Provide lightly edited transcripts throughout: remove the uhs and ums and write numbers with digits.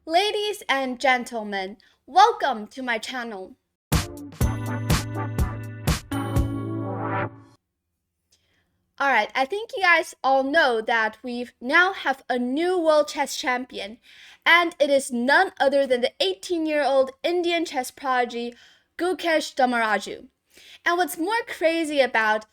Ladies and gentlemen, welcome to my channel. Alright, I think you guys all know that we now have a new world chess champion, and it is none other than the 18-year-old Indian chess prodigy Gukesh Dommaraju. And what's more crazy about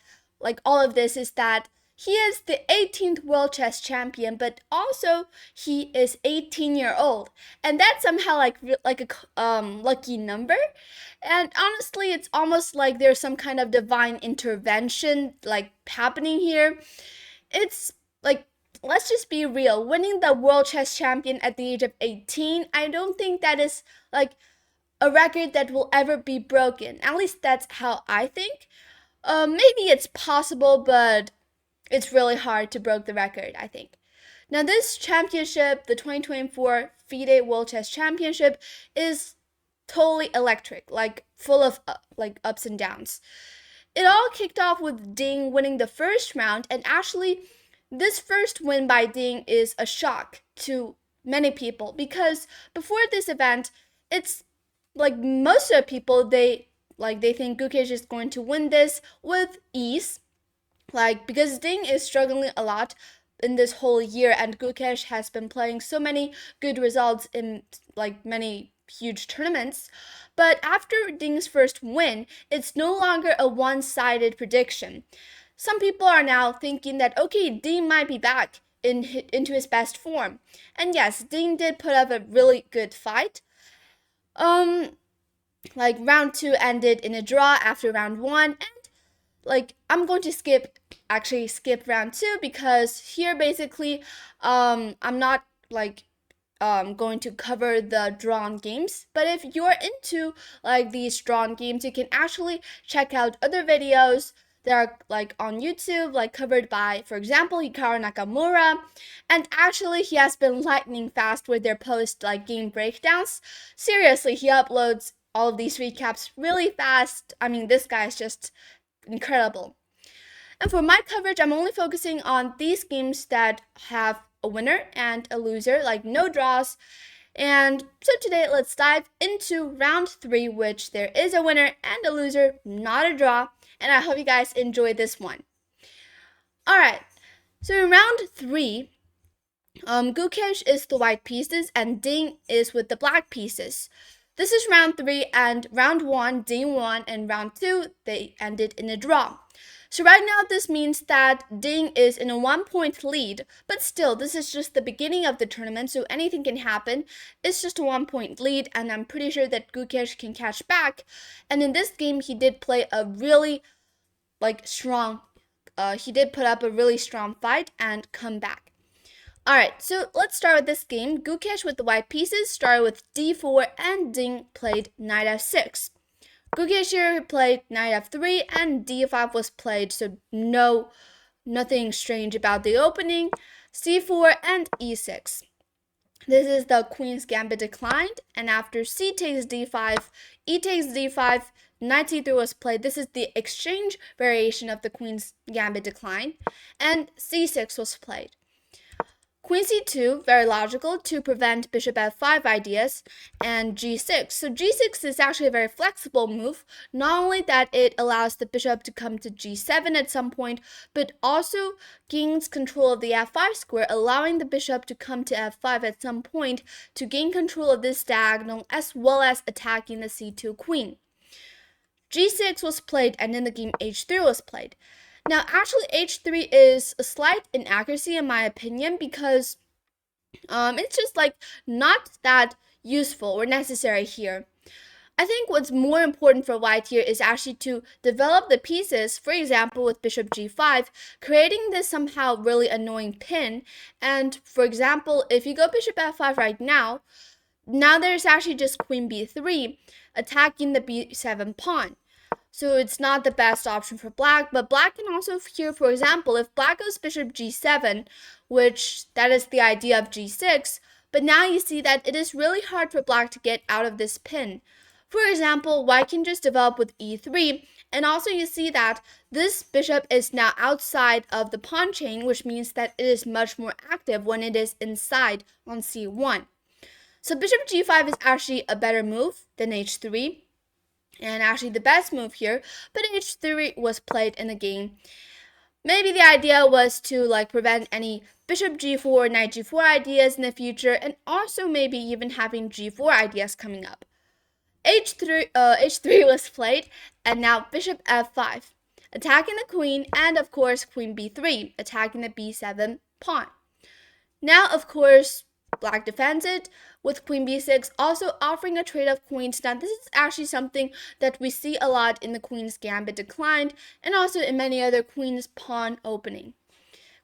all of this is that he is the 18th world chess champion, but also he is 18-year-old, and that's somehow like a lucky number. And honestly, it's almost like there's some kind of divine intervention happening here. It's like, let's just be real, winning the world chess champion at the age of 18, I don't think that is like a record that will ever be broken. At least that's how I think. Maybe it's possible, but it's really hard to break the record, I think. Now, this championship, the 2024 FIDE World Chess Championship, is totally electric, full of ups and downs. It all kicked off with Ding winning the first round, and actually, this first win by Ding is a shock to many people because before this event, it's like most of the people they think Gukesh is going to win this with ease, because Ding is struggling a lot in this whole year, and Gukesh has been playing so many good results in many huge tournaments. But after Ding's first win, it's no longer a one-sided prediction. Some people are now thinking that, okay, Ding might be back into his best form. And yes, Ding did put up a really good fight. Round 2 ended in a draw after round 1, and I'm going to skip round 2 because here basically I'm not going to cover the drawn games. But if you're into these drawn games, you can actually check out other videos that are on YouTube, covered by, for example, Hikaru Nakamura. And actually, he has been lightning fast with their post game breakdowns. Seriously, he uploads all of these recaps really fast. I mean, this guy is just incredible. And for my coverage, I'm only focusing on these games that have a winner and a loser, no draws. And so today, let's dive into round 3, which there is a winner and a loser, not a draw. And I hope you guys enjoy this one. Alright, so in round 3, Gukesh is the white pieces and Ding is with the black pieces. This is round 3, and round 1, Ding won, and round 2, they ended in a draw. So right now, this means that Ding is in a 1-point lead, but still, this is just the beginning of the tournament, so anything can happen. It's just a 1-point lead, and I'm pretty sure that Gukesh can catch back. And in this game, he did play a really, strong, he did put up a really strong fight and come back. Alright, so let's start with this game. Gukesh with the white pieces started with d4, and Ding played knight f6. Gukesh here played knight f3, and d5 was played, so nothing strange about the opening. c4 and e6. This is the queen's gambit declined, and after c takes d5, e takes d5, knight c3 was played. This is the exchange variation of the queen's gambit decline, and c6 was played. Queen c2, very logical to prevent bishop f5 ideas, and g6. So g6 is actually a very flexible move. Not only that it allows the bishop to come to g7 at some point, but also gains control of the f5 square, allowing the bishop to come to f5 at some point to gain control of this diagonal, as well as attacking the c2 queen. g6 was played, and then the game h3 was played. Now, actually, h3 is a slight inaccuracy in my opinion because it's just not that useful or necessary here. I think what's more important for white here is actually to develop the pieces, for example, with bishop g5, creating this somehow really annoying pin. And for example, if you go bishop f5 right now there's actually just queen b3 attacking the b7 pawn. So it's not the best option for black, but black can also here, for example, if black goes bishop g7, which that is the idea of g6, but now you see that it is really hard for black to get out of this pin. For example, white can just develop with e3, and also you see that this bishop is now outside of the pawn chain, which means that it is much more active when it is inside on c1. So bishop g5 is actually a better move than h3, and actually the best move here, but h3 was played in the game. Maybe the idea was to like prevent any bishop g4, knight g4 ideas in the future, and also maybe even having g4 ideas coming up. h3 was played, and now bishop f5, attacking the queen, and of course queen b3, attacking the b7 pawn. Now, of course, black defends it with queen b6, also offering a trade of queens. Now, this is actually something that we see a lot in the queen's gambit declined, and also in many other queen's pawn opening.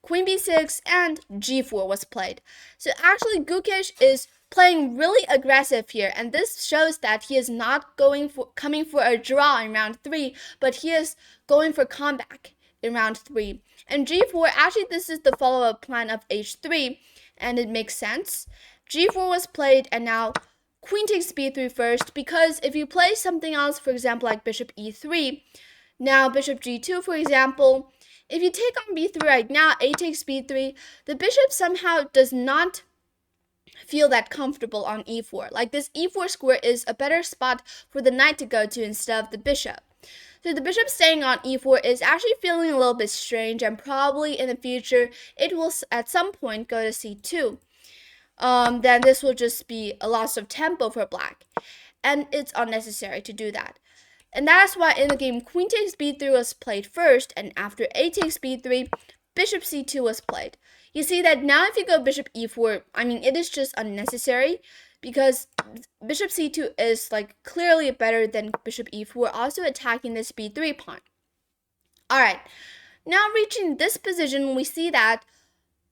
Queen b6 and g4 was played. So actually, Gukesh is playing really aggressive here, and this shows that he is not coming for a draw in round 3, but he is going for comeback in round 3. And g4, actually this is the follow-up plan of h3, and it makes sense. g4 was played, and now queen takes b3 first, because if you play something else, for example like bishop e3, now bishop g2 for example, if you take on b3 right now, a takes b3, the bishop somehow does not feel that comfortable on e4. Like this e4 square is a better spot for the knight to go to instead of the bishop. So the bishop staying on e4 is actually feeling a little bit strange, and probably in the future it will at some point go to c2. Then this will just be a loss of tempo for black, and it's unnecessary to do that. And that's why in the game queen takes b3 was played first, and after a takes b3, bishop c2 was played. You see that now if you go bishop e4, I mean it is just unnecessary, because bishop c2 is like clearly better than bishop e4, also attacking this b3 pawn. Alright, now reaching this position, we see that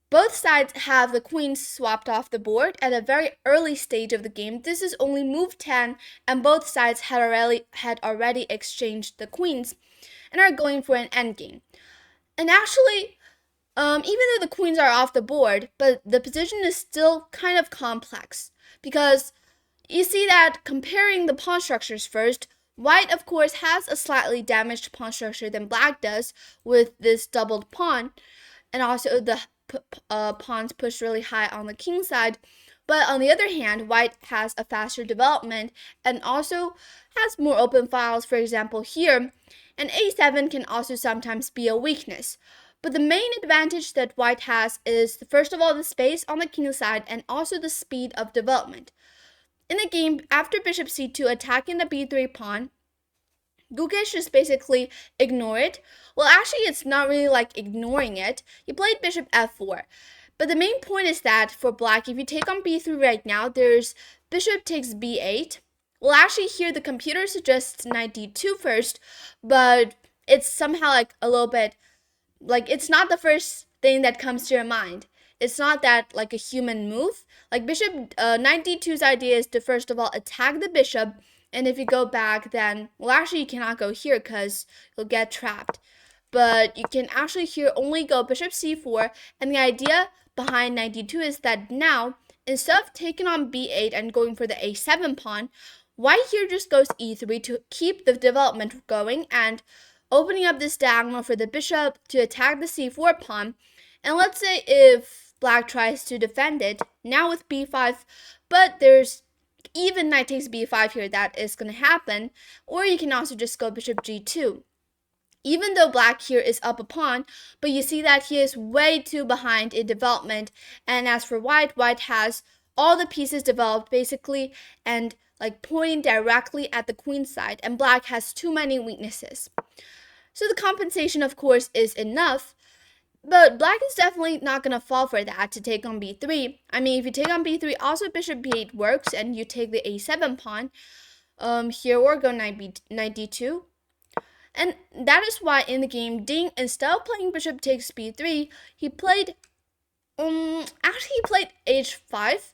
both sides have the queens swapped off the board at a very early stage of the game. This is only move 10, and both sides had already exchanged the queens and are going for an endgame. And actually, even though the queens are off the board, but the position is still kind of complex, because you see that comparing the pawn structures first, white of course has a slightly damaged pawn structure than black does with this doubled pawn, and also the pawns pushed really high on the king side. But on the other hand, white has a faster development and also has more open files, for example here, and a7 can also sometimes be a weakness. But the main advantage that white has is, first of all, the space on the king side and also the speed of development. In the game, after bishop c2 attacking the b3 pawn, Gukesh just basically ignore it. Well, actually, it's not really like ignoring it. He played bishop f4. But the main point is that for black, if you take on b3 right now, there's bishop takes b8. Well, actually, here the computer suggests knight d2 first, but it's somehow like a little bit, like it's not the first thing that comes to your mind. It's not that like a human move. Like knight d2's idea is to first of all attack the bishop, and if you go back, then, well, actually, you cannot go here because you'll get trapped. But you can actually here only go bishop c4, and the idea behind knight d2 is that now, instead of taking on b8 and going for the a7 pawn, white here just goes e3 to keep the development going and opening up this diagonal for the bishop to attack the c4 pawn. And let's say if black tries to defend it, now with b5, but there's even knight takes b5 here, that is going to happen. Or you can also just go bishop g2. Even though black here is up a pawn, but you see that he is way too behind in development. And as for white, white has all the pieces developed basically and like pointing directly at the queen side, and black has too many weaknesses. So the compensation, of course, is enough. But black is definitely not going to fall for that to take on b3. I mean, if you take on b3, also bishop b8 works, and you take the a7 pawn here, or go knight d2. And that is why in the game, Ding, instead of playing bishop takes b3, he played, actually he played h5.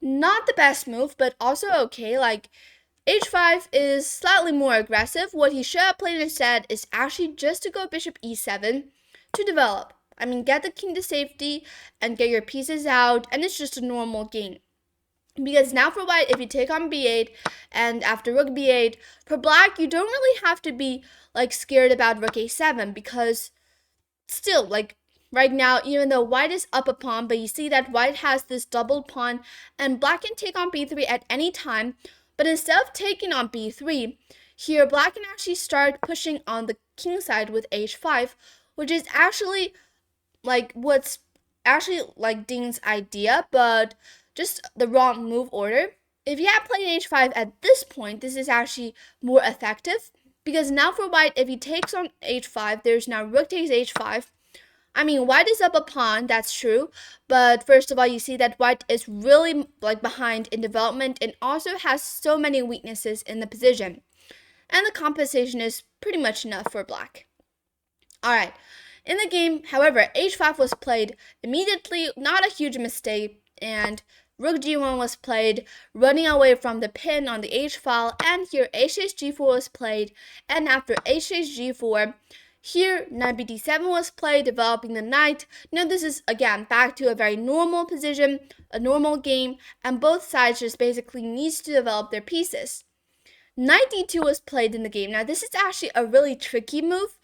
Not the best move, but also okay. Like, h5 is slightly more aggressive. What he should have played instead is actually just to go bishop e7, to develop. I mean, get the king to safety and get your pieces out, and it's just a normal game. Because now for white, if you take on b8 and after rook b8, for black, you don't really have to be like scared about rook a7, because still, like, right now, even though white is up a pawn, but you see that white has this doubled pawn, and black can take on b3 at any time. But instead of taking on b3, here black can actually start pushing on the king side with h5, which is actually like what's actually like Ding's idea, but just the wrong move order. If you had played h5 at this point, this is actually more effective, because now for white, if he takes on h5, there's now rook takes h5. I mean, white is up a pawn, that's true, but first of all, you see that white is really like behind in development and also has so many weaknesses in the position. And the compensation is pretty much enough for black. Alright, in the game, however, h5 was played immediately, not a huge mistake, and rook g1 was played, running away from the pin on the h file, and here h takes g4 was played, and after h takes g4, here knight bd7 was played, developing the knight. Now this is again back to a very normal position, a normal game, and both sides just basically needs to develop their pieces. Knight d2 was played in the game. Now this is actually a really tricky move,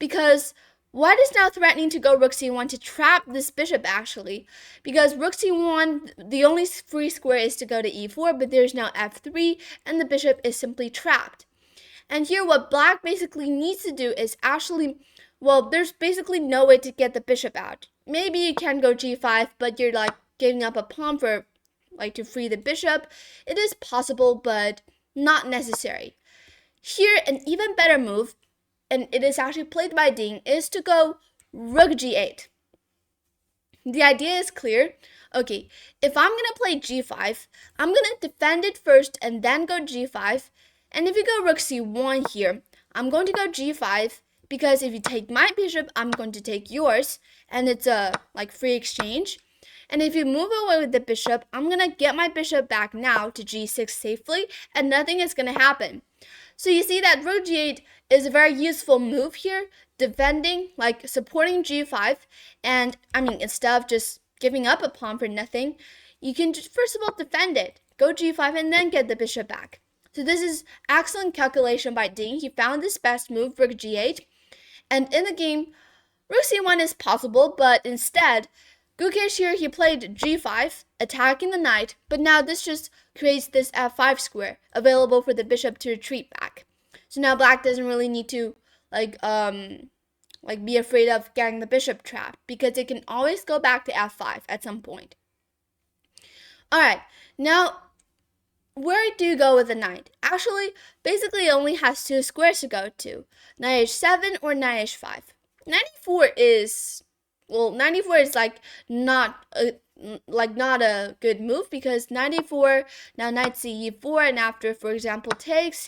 because white is now threatening to go rook c1 to trap this bishop actually, because rook c1, the only free square is to go to e4, but there's now f3 and the bishop is simply trapped. And here what black basically needs to do is actually, well, there's basically no way to get the bishop out. Maybe you can go g5, but you're like giving up a pawn for like to free the bishop. It is possible, but not necessary. Here an even better move, and it is actually played by Ding, is to go rook g8. The idea is clear. Okay, if I'm gonna play g5, I'm gonna defend it first and then go g5. And if you go rook c1 here, I'm going to go g5, because if you take my bishop, I'm going to take yours, and it's a like free exchange. And if you move away with the bishop, I'm going to get my bishop back now to g6 safely, and nothing is going to happen. So you see that rook g8 is a very useful move here, defending, like supporting g5, and I mean, instead of just giving up a pawn for nothing, you can just first of all defend it, go g5, and then get the bishop back. So this is excellent calculation by Ding. He found this best move, rook g8. And in the game, rook c1 is possible, but instead, Gukesh here, he played g5, attacking the knight, but now this just creates this f5 square, available for the bishop to retreat back. So now black doesn't really need to be afraid of getting the bishop trapped, because it can always go back to f5 at some point. Alright, now where do you go with the knight? Actually, basically it only has two squares to go to, knight h7 or knight h5. Knight e4 is, well, knight e4 is like not a good move, because knight e4, now knight ce4, and after, for example, takes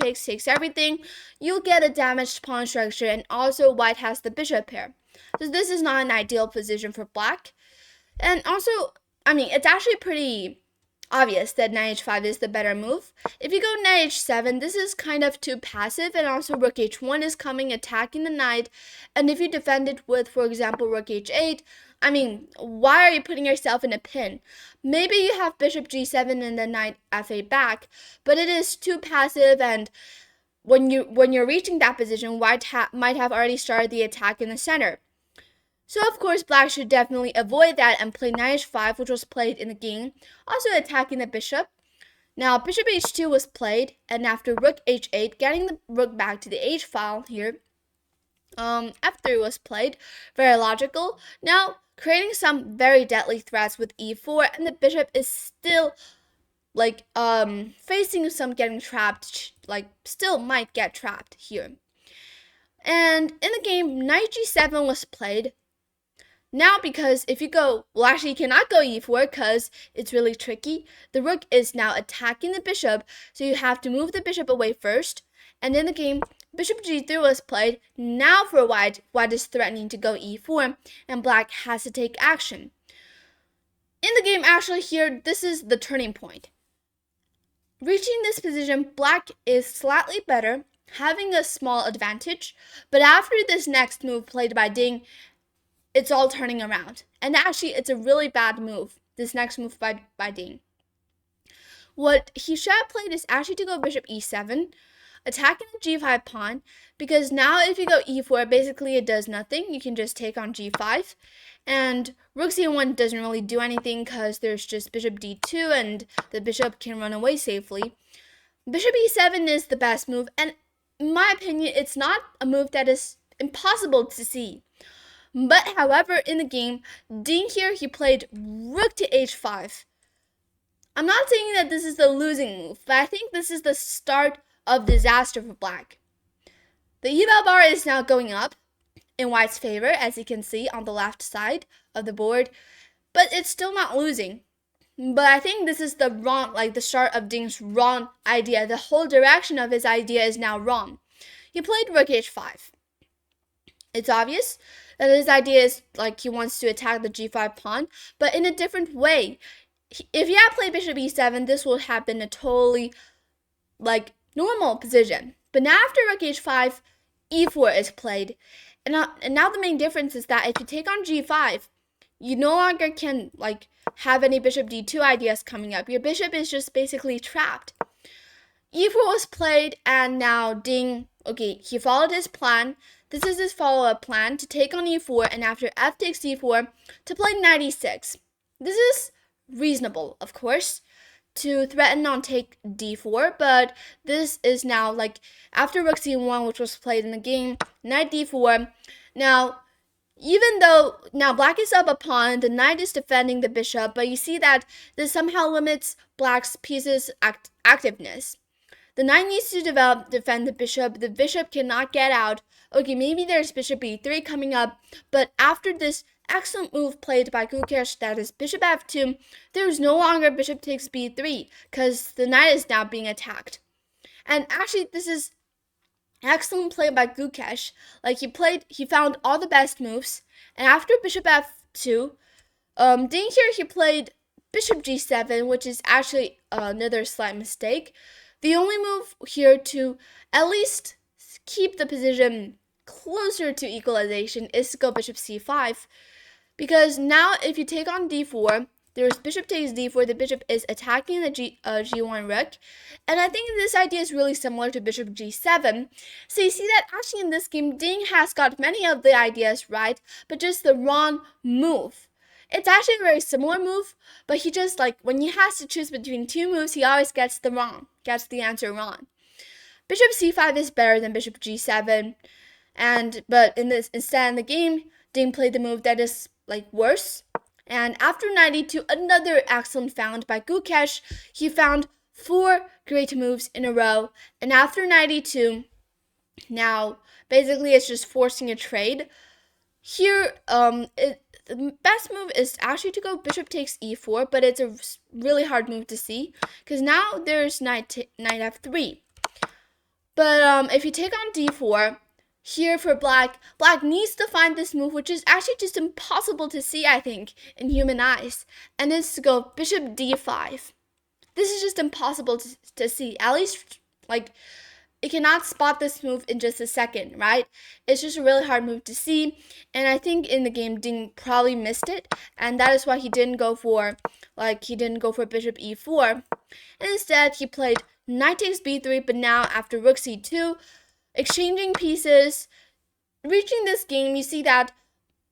everything, you'll get a damaged pawn structure, and also white has the bishop pair. So this is not an ideal position for black. And also, I mean, it's actually pretty obvious that knight h5 is the better move. If you go knight h7, this is kind of too passive, and also rook h1 is coming, attacking the knight. And if you defend it with, for example, rook h8, I mean, why are you putting yourself in a pin? Maybe you have bishop g7 and then knight f8 back, but it is too passive, and when you're reaching that position, white might have already started the attack in the center. So of course, black should definitely avoid that and play knight h5, which was played in the game, also attacking the bishop. Now bishop h2 was played, and after rook h8, getting the rook back to the h file here, f3 was played, very logical. Now creating some very deadly threats with e4, and the bishop is still like facing some getting trapped, like still might get trapped here. And in the game, knight g7 was played. Now, because if you go, well, actually you cannot go e4 because it's really tricky. The rook is now attacking the bishop, so you have to move the bishop away first. And in the game, bishop g3 was played. Now for white is threatening to go e4, and black has to take action. In the game, actually here, this is the turning point. Reaching this position, black is slightly better, having a small advantage, but after this next move played by Ding, it's all turning around. And actually, it's a really bad move, this next move by Ding. What he should have played is actually to go bishop e7, attacking the g5 pawn, because now if you go e4, basically it does nothing. You can just take on g5. And rook c1 doesn't really do anything because there's just bishop d2 and the bishop can run away safely. Bishop e7 is the best move, and in my opinion, it's not a move that is impossible to see. But however, in the game, Ding here, he played rook to h5. I'm not saying that this is the losing move, but I think this is the start of disaster for black. The eval bar is now going up in white's favor, as you can see on the left side of the board, but it's still not losing. But I think this is the wrong, like the start of Ding's wrong idea. The whole direction of his idea is now wrong. He played rook h5. It's obvious that his idea is like he wants to attack the g5 pawn, but in a different way. If he had played bishop e7, this would have been a totally like normal position. But now after rook h5, e4 is played. And now the main difference is that if you take on g5, you no longer can like have any bishop d2 ideas coming up. Your bishop is just basically trapped. e4 was played, and now Ding, okay, he followed his plan. This is his follow-up plan to take on e4, and after f takes e4, to play knight e6. This is reasonable, of course, to threaten on take d4, but this is now like after rook c1, which was played in the game, knight d4. Now, even though now black is up a pawn, the knight is defending the bishop, but you see that this somehow limits black's pieces' activeness. The knight needs to defend the bishop cannot get out. Okay, maybe there's bishop e3 coming up, but after this excellent move played by Gukesh, that is bishop f2, there is no longer bishop takes b3, because the knight is now being attacked. And actually, this is excellent play by Gukesh. Like he found all the best moves, and after bishop f2, Ding here he played bishop g7, which is actually another slight mistake. The only move here to at least keep the position closer to equalization is to go bishop c5, because now if you take on d4, there's bishop takes d4, the bishop is attacking the g1 rook, and I think this idea is really similar to bishop g7. So you see that actually in this game, Ding has got many of the ideas right, but just the wrong move. It's actually a very similar move, but he just like when he has to choose between two moves, he always gets the answer wrong. Bishop c5 is better than bishop g7, but instead in the game, Ding played the move that is like worse. And after knight e2, another excellent found by Gukesh. He found 4 great moves in a row. And after knight e2, now basically it's just forcing a trade. Here, the best move is actually to go bishop takes e4, but it's a really hard move to see because now there's knight f3. But if you take on d4, here for black needs to find this move, which is actually just impossible to see, I think, in human eyes, and it's to go bishop d5. This is just impossible to see. At least, like, it cannot spot this move in just a second, right? It's just a really hard move to see, and I think in the game, Ding probably missed it, and that is why he didn't go for bishop e4, and instead he played knight takes b3, but now after rook c2, exchanging pieces, reaching this game, you see that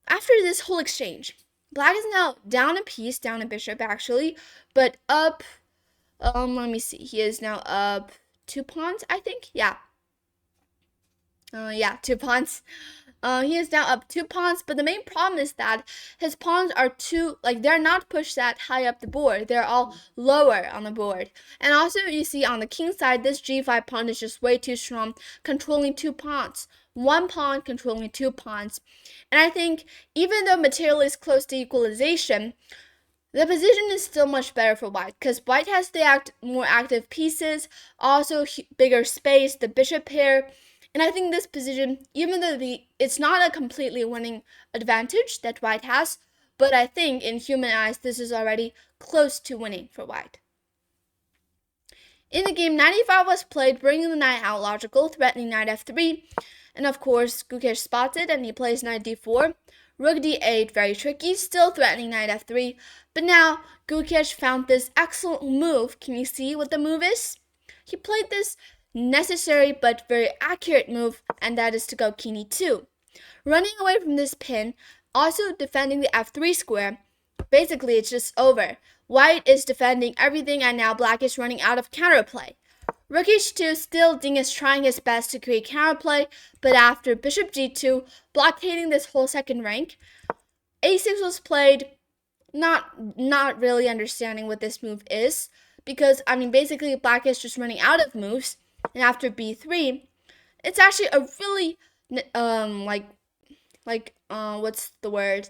after this whole exchange, black is now down a piece, down a bishop actually, but up, let me see, he is now up 2 pawns, I think, yeah, 2 pawns. He is now up 2 pawns, but the main problem is that his pawns are they're not pushed that high up the board. They're all lower on the board. And also, you see on the king side, this g5 pawn is just way too strong, controlling 2 pawns. 1 pawn controlling 2 pawns. And I think even though material is close to equalization, the position is still much better for white because white has the more active pieces, also bigger space, the bishop pair. And I think this position, even though it's not a completely winning advantage that white has, but I think in human eyes, this is already close to winning for white. In the game, knight e5 was played, bringing the knight out logical, threatening knight f3. And of course, Gukesh spots it and he plays knight d4. Rook d8, very tricky, still threatening knight f3. But now, Gukesh found this excellent move. Can you see what the move is? He played this necessary but very accurate move, and that is to go king e2. Running away from this pin, also defending the f3 square. Basically, it's just over. White is defending everything, and now black is running out of counterplay. Rook h2, still Ding is trying his best to create counterplay, but after bishop g2, blockading this whole second rank, a6 was played, not really understanding what this move is, because, I mean, basically black is just running out of moves, and after b3, it's actually a really, what's the word,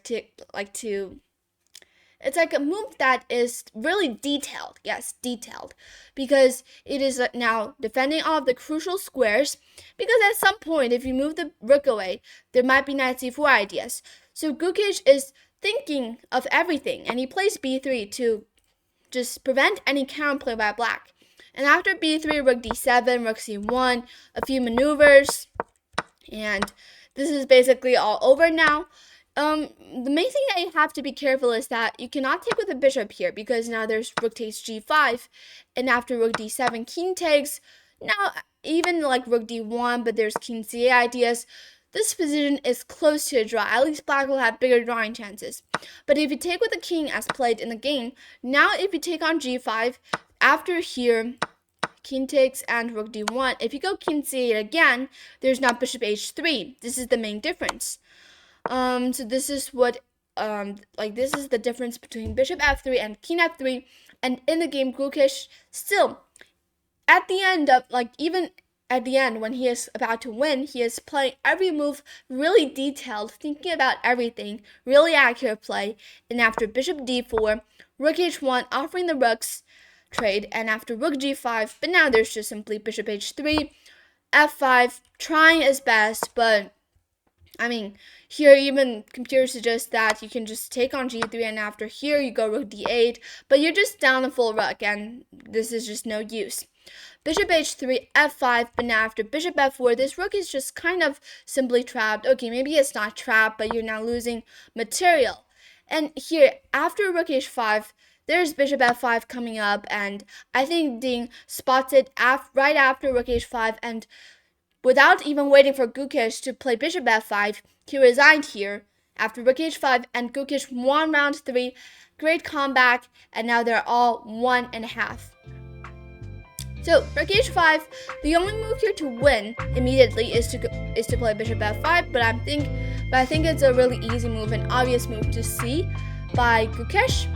it's like a move that is really detailed. Yes, detailed. Because it is now defending all of the crucial squares. Because at some point, if you move the rook away, there might be knight c4 ideas. So Gukesh is thinking of everything. And he plays b3 to just prevent any counterplay by black. And after b3, rook d7, rook c1, a few maneuvers. And this is basically all over now. The main thing that you have to be careful is that you cannot take with a bishop here, because now there's rook takes g5, and after rook d7, king takes. Now, even like rook d1, but there's king c8 ideas. This position is close to a draw. At least black will have bigger drawing chances. But if you take with the king as played in the game, now if you take on g5, after here, king takes and rook d1, if you go king c8 again, there's now bishop h3. This is the main difference. So this is what, this is the difference between bishop f3 and king f3. And in the game, Gukesh still, at the end of, even at the end when he is about to win, he is playing every move really detailed, thinking about everything, really accurate play. And after bishop d4, rook h1, offering the rooks trade, and after rook g5, but now there's just simply bishop h3, f5, trying his best, but I mean, here even computer suggests that you can just take on g3, and after here you go rook d8, but you're just down a full rook, and this is just no use. Bishop h3, f5, but now after bishop f4, this rook is just kind of simply trapped. Okay, maybe it's not trapped, but you're now losing material. And here, after rook h5, there's bishop f5 coming up, and I think Ding spots it right after rook h5, and without even waiting for Gukesh to play bishop f5, he resigned here after rook h5, and Gukesh won round 3. Great comeback, and now they're all 1.5. So rook h5, the only move here to win immediately is to play bishop f5, but I think it's a really easy move, an obvious move to see by Gukesh.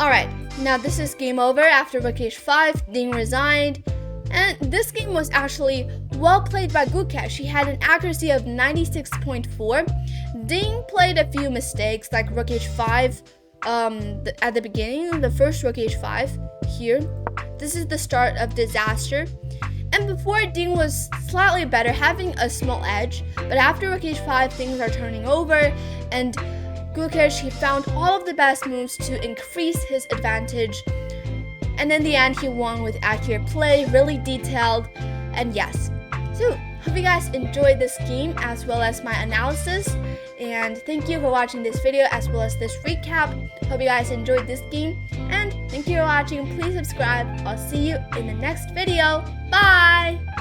Alright, now this is game over after rook h5, Ding resigned. And this game was actually well played by Gukesh. He had an accuracy of 96.4. Ding played a few mistakes, like rook h5 at the beginning, the first rook h5 here. This is the start of disaster. And before, Ding was slightly better, having a small edge. But after rook h5, things are turning over, and Gukesh, he found all of the best moves to increase his advantage. And in the end, he won with accurate play, really detailed, and yes. So, hope you guys enjoyed this game as well as my analysis. And thank you for watching this video as well as this recap. Hope you guys enjoyed this game. And thank you for watching. Please subscribe. I'll see you in the next video. Bye!